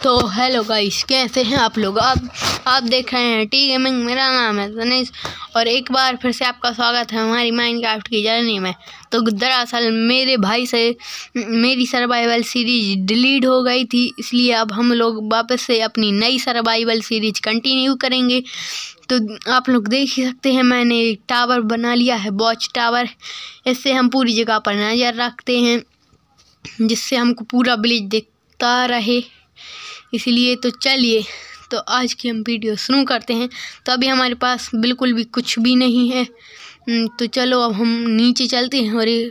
तो hello guys, कैसे हैं आप लोग। आप देख रहे हैं टी गेमिंग। मेरा नाम है तनिष और एक बार फिर से आपका स्वागत है हमारी माइनक्राफ्ट की जर्नी में। तो दरअसल मेरे भाई से मेरी सर्वाइवल सीरीज डिलीट हो गई थी, इसलिए अब हम लोग वापस से अपनी नई सर्वाइवल सीरीज कंटिन्यू करेंगे। तो आप लोग देख ही सकते हैं, मैंने एक टावर बना लिया है, वॉच टावर। इससे हम पूरी जगह पर नज़र रखते हैं, जिससे हमको पूरा विलेज दिखता रहे। इसलिए तो चलिए, तो आज की हम वीडियो शुरू करते हैं। तो अभी हमारे पास बिल्कुल भी कुछ भी नहीं है, तो चलो अब हम नीचे चलते हैं। और ये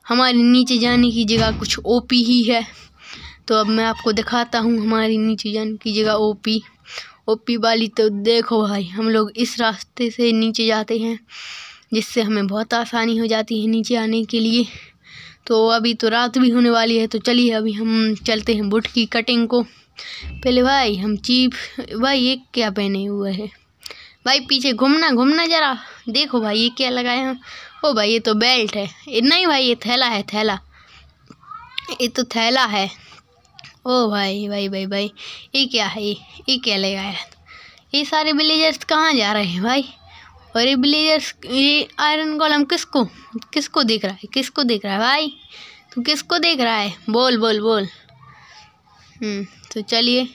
हमारे नीचे जाने की जगह कुछ ओपी ही है। तो अब मैं आपको दिखाता हूँ हमारी नीचे जाने की जगह ओपी वाली। तो देखो भाई, हम लोग इस रास्ते से नीचे जाते हैं, जिससे हमें बहुत आसानी हो जाती है नीचे आने के लिए। तो अभी तो रात भी होने वाली है, तो चलिए अभी हम चलते हैं वुड की कटिंग को। पहले भाई हम भाई ये क्या पहने हुए है भाई, पीछे घूमना जरा। देखो भाई ये क्या लगाए हैं। ओ भाई ये तो बेल्ट है। नहीं भाई ये थैला है, ये तो थैला है। ओ भाई भाई भाई भाई ये क्या है, ये क्या लगाया है। ये सारे विलेजर्स कहाँ जा रहे हैं भाई। और ये विलेजर्स, ये आयरन गोलम किसको देख रहा है, किसको देख रहा है भाई, तू किसको देख रहा है, बोल बोल बोल। तो चलिए,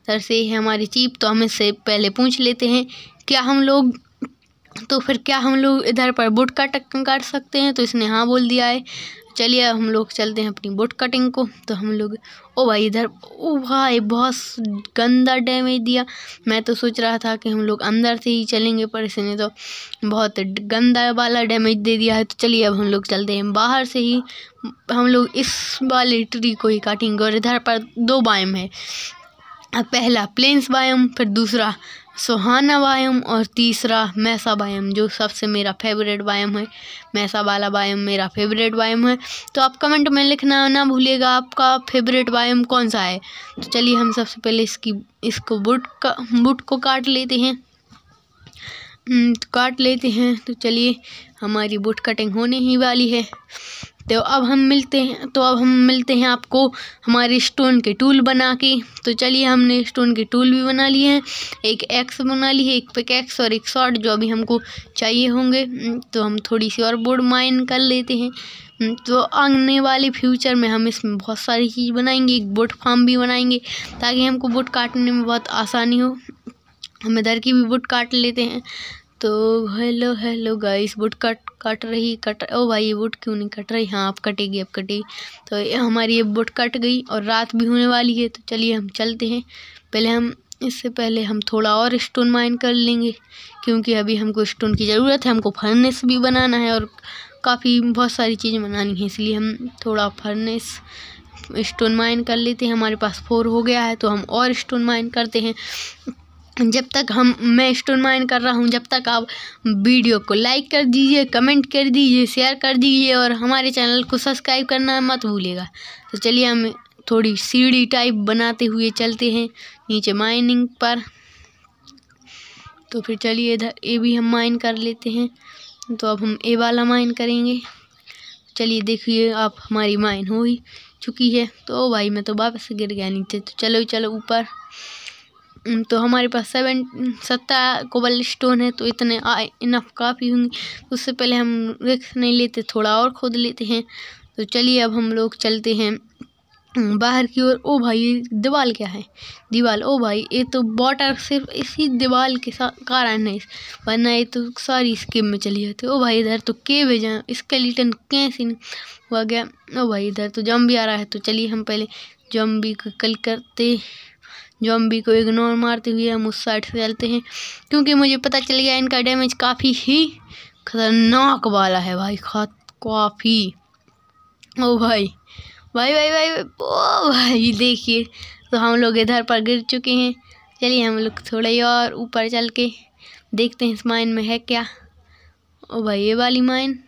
सर से है हमारी चीप। तो हम इससे पहले पूछ लेते हैं, क्या हम लोग इधर पर वुड कटिंग कर सकते हैं। तो इसने हाँ बोल दिया है। चलिए अब हम लोग चलते हैं अपनी वुड कटिंग को। तो हम लोग, ओ भाई इधर, ओ भाई बहुत गंदा डैमेज दिया। मैं तो सोच रहा था कि हम लोग अंदर से ही चलेंगे, पर इसने तो बहुत गंदा वाला डैमेज दे दिया है। तो चलिए अब हम लोग चलते हैं बाहर से ही। हम लोग इस वाले ट्री को ही काटेंगे। और इधर पर 2 बायोम है, पहला प्लेन्स बायोम, फिर दूसरा सोहाना बायोम और तीसरा मैसा बायोम, जो सबसे मेरा फेवरेट बायोम है। मैसा वाला बायोम मेरा फेवरेट बायोम है। तो आप कमेंट में लिखना ना भूलिएगा आपका फेवरेट बायोम कौन सा है। तो चलिए हम सबसे पहले इसको वुड को काट लेते हैं। तो चलिए हमारी वुड कटिंग होने ही वाली है। तो अब हम मिलते हैं आपको हमारे स्टोन के टूल बना के। तो चलिए हमने स्टोन के टूल भी बना लिए हैं। एक एक्स बना ली है, एक पिकैक्स और एक शॉर्ट, जो अभी हमको चाहिए होंगे। तो हम थोड़ी सी और वुड माइन कर लेते हैं। तो आने वाले फ्यूचर में हम इसमें बहुत सारी चीज़ बनाएंगे। एक वुड फार्म भी बनाएंगे, ताकि हमको वुड काटने में बहुत आसानी हो। हम इधर की भी वुड काट लेते हैं। तो हेलो गाइस, वुड कट रही। ओ भाई ये वुड क्यों नहीं कट रही। हाँ अब कटेगी। तो हमारी ये वुड कट गई और रात भी होने वाली है। तो चलिए हम चलते हैं। इससे पहले हम थोड़ा और स्टोन माइन कर लेंगे, क्योंकि अभी हमको स्टोन की ज़रूरत है। हमको फर्नेस भी बनाना है और बहुत सारी चीज़ें बनानी है, इसलिए हम थोड़ा फर्नेस स्टोन माइन कर लेते हैं। हमारे पास 4 हो गया है, तो हम और स्टोन माइन करते हैं। जब तक मैं स्टोन माइन कर रहा हूँ, जब तक आप वीडियो को लाइक कर दीजिए, कमेंट कर दीजिए, शेयर कर दीजिए और हमारे चैनल को सब्सक्राइब करना मत भूलिएगा। तो चलिए हम थोड़ी सीढ़ी टाइप बनाते हुए चलते हैं नीचे माइनिंग पर। तो फिर चलिए इधर ए भी हम माइन कर लेते हैं। तो अब हम ए वाला माइन करेंगे। चलिए देखिए आप, हमारी माइन हो ही चुकी है। तो भाई मैं तो वापस से गिर गया नीचे। तो चलो ऊपर। तो हमारे पास 7 कोबल स्टोन है, तो इतने इनफ काफ़ी होंगे। उससे पहले हम रिस्क नहीं लेते, थोड़ा और खोद लेते हैं। तो चलिए अब हम लोग चलते हैं बाहर की ओर। ओ भाई ये दीवार क्या है, दीवार। ओ भाई ये तो वाटर सिर्फ इसी दीवार के कारण है, वरना ये तो सारी स्केप में चली जाती है। ओ भाई इधर तो केव है, जहाँ स्केलेटन कैसे हुआ गया। ओ भाई इधर तो जॉम्बी आ रहा है। तो चलिए हम पहले जॉम्बी को जॉम्बी को इग्नोर मारते हुए हम उस साइड से चलते हैं, क्योंकि मुझे पता चल गया इनका डैमेज काफ़ी ही खतरनाक वाला है भाई, काफ़ी। ओ भाई भाई भाई भाई ओ भाई देखिए, तो हम लोग इधर पर गिर चुके हैं। चलिए हम लोग थोड़ा ही और ऊपर चल के देखते हैं इस माइन में है क्या। ओ भाई ये वाली माइन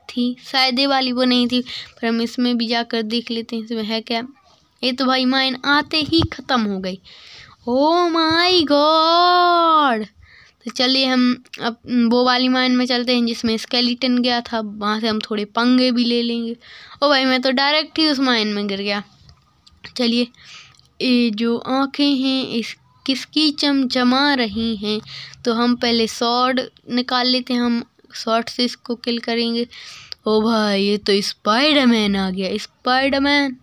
थी शायद, ये वाली वो नहीं थी, पर हम इसमें भी जाकर देख लेते हैं इसमें है क्या। ये तो भाई माइन आते ही ख़त्म हो गई। Oh my God. तो चलिए हम अब वो वाली माइन में चलते हैं जिसमें स्केलेटन गया था। वहाँ से हम थोड़े पंगे भी ले लेंगे। ओ भाई मैं तो डायरेक्ट ही उस माइन में गिर गया। चलिए ये जो आँखें हैं इस किसकी चमचमा रही हैं। तो हम पहले स्वॉर्ड निकाल लेते हैं, हम स्वॉर्ड से इसको किल करेंगे। ओ भाई ये तो स्पाइडरमैन आ गया। स्पाइडरमैन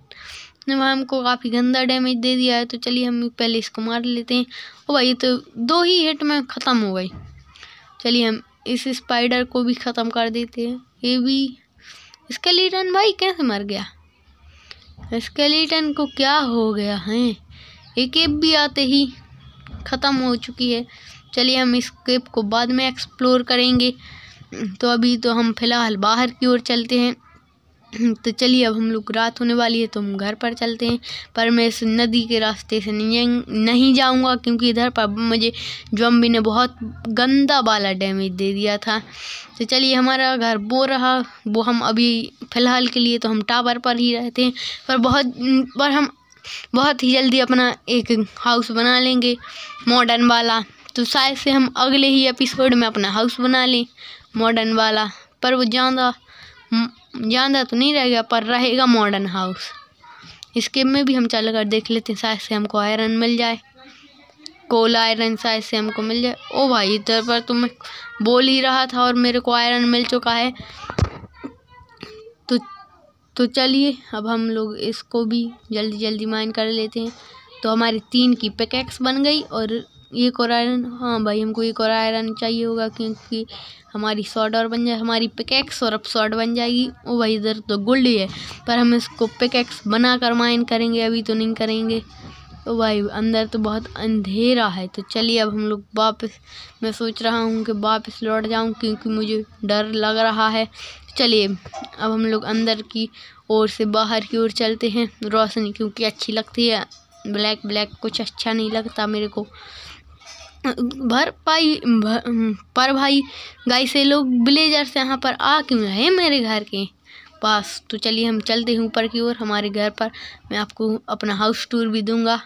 ने हमको काफ़ी गंदा डैमेज दे दिया है। तो चलिए हम पहले इसको मार लेते हैं। ओ भाई ये तो 2 ही हिट में ख़त्म हो गई। चलिए हम इस स्पाइडर को भी ख़त्म कर देते हैं। ये भी स्केलेटन भाई कैसे मर गया? स्केलेटन को क्या हो गया है? एक केप भी आते ही ख़त्म हो चुकी है। चलिए हम इस केप को बाद में एक्सप्लोर करेंगे। तो अभी तो हम फिलहाल बाहर की ओर चलते हैं। तो चलिए अब हम लोग रात होने वाली है तो हम घर पर चलते हैं। पर मैं इस नदी के रास्ते से नहीं जाऊंगा क्योंकि इधर पर मुझे ज़ॉम्बी ने बहुत गंदा वाला डैमेज दे दिया था। तो चलिए हमारा घर वो हम अभी फ़िलहाल के लिए तो हम टावर पर ही रहते हैं। पर हम बहुत ही जल्दी अपना एक हाउस बना लेंगे मॉडर्न वाला। तो शायद से हम अगले ही एपिसोड में अपना हाउस बना लें मॉडर्न वाला। पर वो ज़्यादा तो नहीं रहेगा पर रहेगा मॉडर्न हाउस। इसके में भी हम चल कर देख लेते हैं, शायद से हमको आयरन मिल जाए, कोल आयरन शायद से हमको मिल जाए। ओ भाई इधर पर तो मैं बोल ही रहा था और मेरे को आयरन मिल चुका है। तो चलिए अब हम लोग इसको भी जल्दी जल्दी माइन कर लेते हैं। तो हमारी 3 की पिकैक्स बन गई और एक और आयरन। हाँ भाई हमको एक और आयरन चाहिए होगा क्योंकि हमारी स्वॉर्ड और बन जाए, हमारी पिकैक्स और अब स्वॉर्ड बन जाएगी। ओ भाई इधर तो गोल्ड ही है पर हम इसको पिकैक्स बना कर माइन करेंगे, अभी तो नहीं करेंगे। ओ भाई अंदर तो बहुत अंधेरा है। तो चलिए अब हम लोग वापस, मैं सोच रहा हूँ कि वापस लौट जाऊँ क्योंकि मुझे डर लग रहा है। चलिए अब हम लोग अंदर की ओर से बाहर की ओर चलते हैं। रोशनी क्योंकि अच्छी लगती है, ब्लैक कुछ अच्छा नहीं लगता मेरे को। पर भाई गाइस ये लोग विलेजर्स यहाँ पर आ क्यों रहे मेरे घर के पास। तो चलिए हम चलते हैं ऊपर की ओर हमारे घर पर। मैं आपको अपना हाउस टूर भी दूंगा।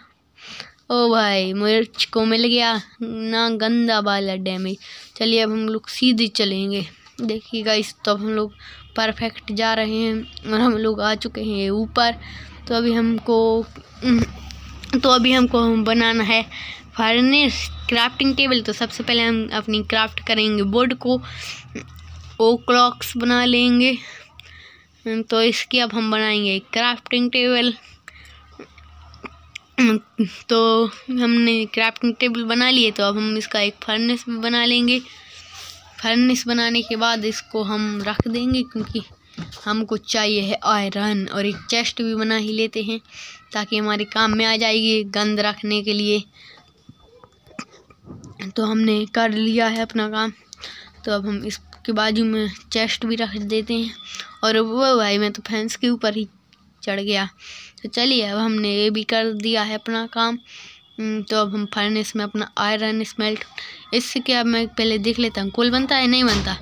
ओ भाई मुझको मिल गया ना गंदा वाला डैमेज। चलिए अब हम लोग सीधे चलेंगे। देखिए गाइस तो अब हम लोग परफेक्ट जा रहे हैं और हम लोग आ चुके हैं ऊपर। तो अभी हमको बनाना है फर्नेस क्राफ्टिंग टेबल। तो सबसे पहले हम अपनी क्राफ्ट करेंगे वुड को, ओक क्लॉक्स बना लेंगे। तो इसकी अब हम बनाएंगे क्राफ्टिंग टेबल। तो हमने क्राफ्टिंग टेबल बना लिए तो अब हम इसका एक फर्नेस भी बना लेंगे। फर्नेस बनाने के बाद इसको हम रख देंगे क्योंकि हमको चाहिए है आयरन। और एक चेस्ट भी बना ही लेते हैं ताकि हमारे काम में आ जाएगी गंद रखने के लिए। तो हमने कर लिया है अपना काम। तो अब हम इसके बाजू में चेस्ट भी रख देते हैं। और वो भाई मैं तो फैंस के ऊपर ही चढ़ गया। तो चलिए अब हमने ये भी कर दिया है अपना काम। तो अब हम फर्नेस में अपना आयरन स्मेल्ट, इससे क्या मैं पहले देख लेता हूँ कोल बनता है नहीं बनता।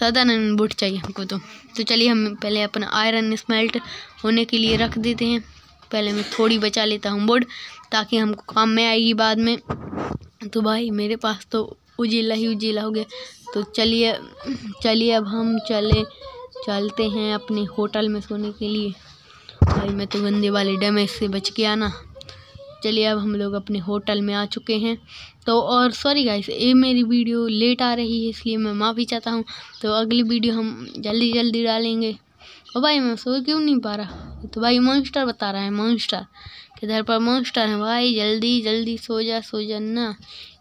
साधारण वुड चाहिए हमको। तो चलिए हम पहले अपना आयरन स्मेल्ट होने के लिए रख देते हैं। पहले मैं थोड़ी बचा लेता हूँ वुड ताकि हमको काम में आएगी बाद में। तो भाई मेरे पास तो उजीला हो गया। तो चलिए अब हम चलते हैं अपने होटल में सोने के लिए। भाई मैं तो गंदे वाले डैमेज से बच गया ना। चलिए अब हम लोग अपने होटल में आ चुके हैं। तो और सॉरी गाइस ये मेरी वीडियो लेट आ रही है इसलिए मैं माफ़ी चाहता हूँ। तो अगली वीडियो हम जल्दी डालेंगे। और भाई मैं सो क्यों नहीं पा रहा? तो भाई मॉन्स्टर बता रहा है, मॉन्स्टर किधर पर मॉन्स्टर है भाई? जल्दी सो जा ना।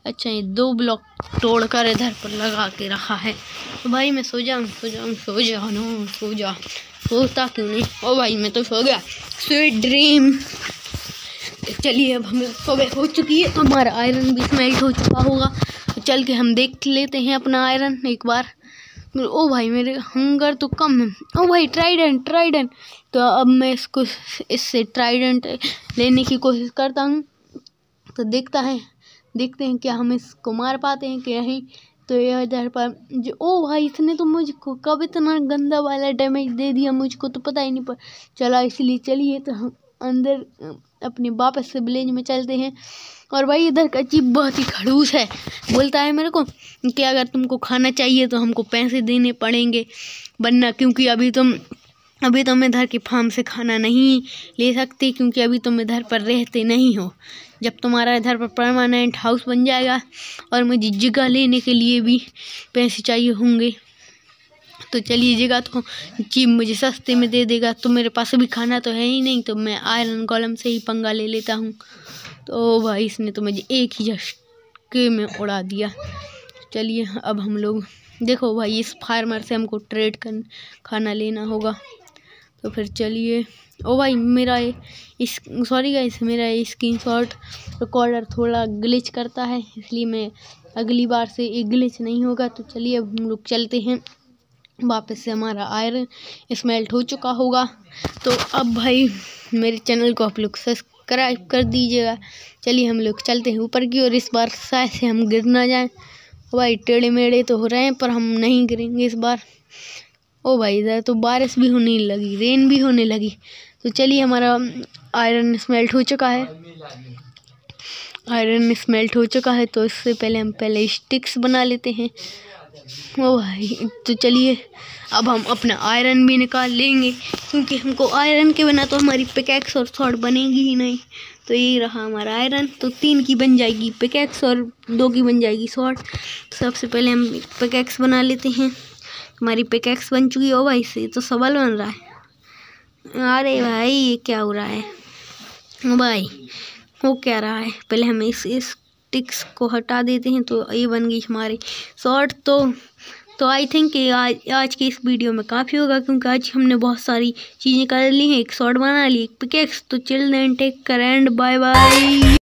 अच्छा ये 2 ब्लॉक तोड़ कर इधर पर लगा के रखा है। तो भाई मैं सो जा सोता क्यों नहीं? ओ भाई मैं तो सो गया, स्वीट ड्रीम। चलिए अब हम सुबह हो चुकी है, हमारा आयरन भी स्मेल्ट हो चुका होगा। तो चल के हम देख लेते हैं अपना आयरन एक बार। ओ भाई मेरे हंगर तो कम है। ओ भाई ट्राइडेंट। तो अब मैं इससे ट्राइडेंट लेने की कोशिश करता हूँ। तो देखते हैं क्या हम इसको मार पाते हैं कि नहीं। तो ये इधर पर जो ओ भाई इसने तो मुझको कब इतना गंदा वाला डैमेज दे दिया, मुझको तो पता ही नहीं चला। इसलिए चलिए तो हम अंदर अपने वापस से विलेज में चलते हैं। और भाई इधर का जीप बहुत ही खड़ूस है, बोलता है मेरे को कि अगर तुमको खाना चाहिए तो हमको पैसे देने पड़ेंगे वरना, क्योंकि अभी तुम अभी तुम इधर के फार्म से खाना नहीं ले सकते क्योंकि अभी तुम इधर पर रहते नहीं हो। जब तुम्हारा इधर पर परमानेंट हाउस बन जाएगा और मुझे जगह लेने के लिए भी पैसे चाहिए होंगे तो चलिए जगह तो जी मुझे सस्ते में दे देगा। तो मेरे पास अभी खाना तो है ही नहीं, तो मैं आयरन गोलम से ही पंगा ले लेता हूँ। तो भाई इसने तो मुझे एक ही झटके में उड़ा दिया। चलिए अब हम लोग देखो भाई इस फार्मर से हमको ट्रेड कर खाना लेना होगा। तो फिर चलिए ओ भाई मेरा सॉरी गाइस, मेरा स्क्रीनशॉट रिकॉर्डर थोड़ा ग्लिच करता है, इसलिए मैं अगली बार से ये ग्लिच नहीं होगा। तो चलिए अब हम लोग चलते हैं वापस से। हमारा आयरन स्मेल्ट हो चुका होगा। तो अब भाई मेरे चैनल को आप लोग सब्सक्राइब कर दीजिएगा। चलिए हम लोग चलते हैं ऊपर की ओर। इस बार शायद से हम गिर ना जाएं। भाई टेढ़े मेढ़े तो हो रहे हैं पर हम नहीं गिरेंगे इस बार। ओ भाई इधर तो बारिश भी होने लगी, रेन भी होने लगी। तो चलिए हमारा आयरन स्मेल्ट हो चुका है। आयरन स्मेल्ट हो चुका है तो इससे पहले हम स्टिक्स बना लेते हैं। ओ भाई तो चलिए अब हम अपना आयरन भी निकाल लेंगे क्योंकि हमको आयरन के बिना तो हमारी पिकैक्स और स्वॉर्ड बनेगी ही नहीं। तो ये रहा हमारा आयरन। तो 3 की बन जाएगी पिकैक्स और 2 की बन जाएगी स्वॉर्ड। सबसे पहले हम पिकैक्स बना लेते हैं। हमारी पिकैक्स बन चुकी हो भाई, से तो सबल बन रहा है। अरे भाई ये क्या हो रहा है भाई, वो क्या रहा है। पहले हम इस स्टिक्स को हटा देते हैं। तो ये बन गई हमारी शॉर्ट। तो आई थिंक आज की इस वीडियो में काफ़ी होगा क्योंकि आज हमने बहुत सारी चीज़ें कर ली हैं। एक शॉर्ट बना ली, एक पिकैक्स। तो chill then take care and bye bye.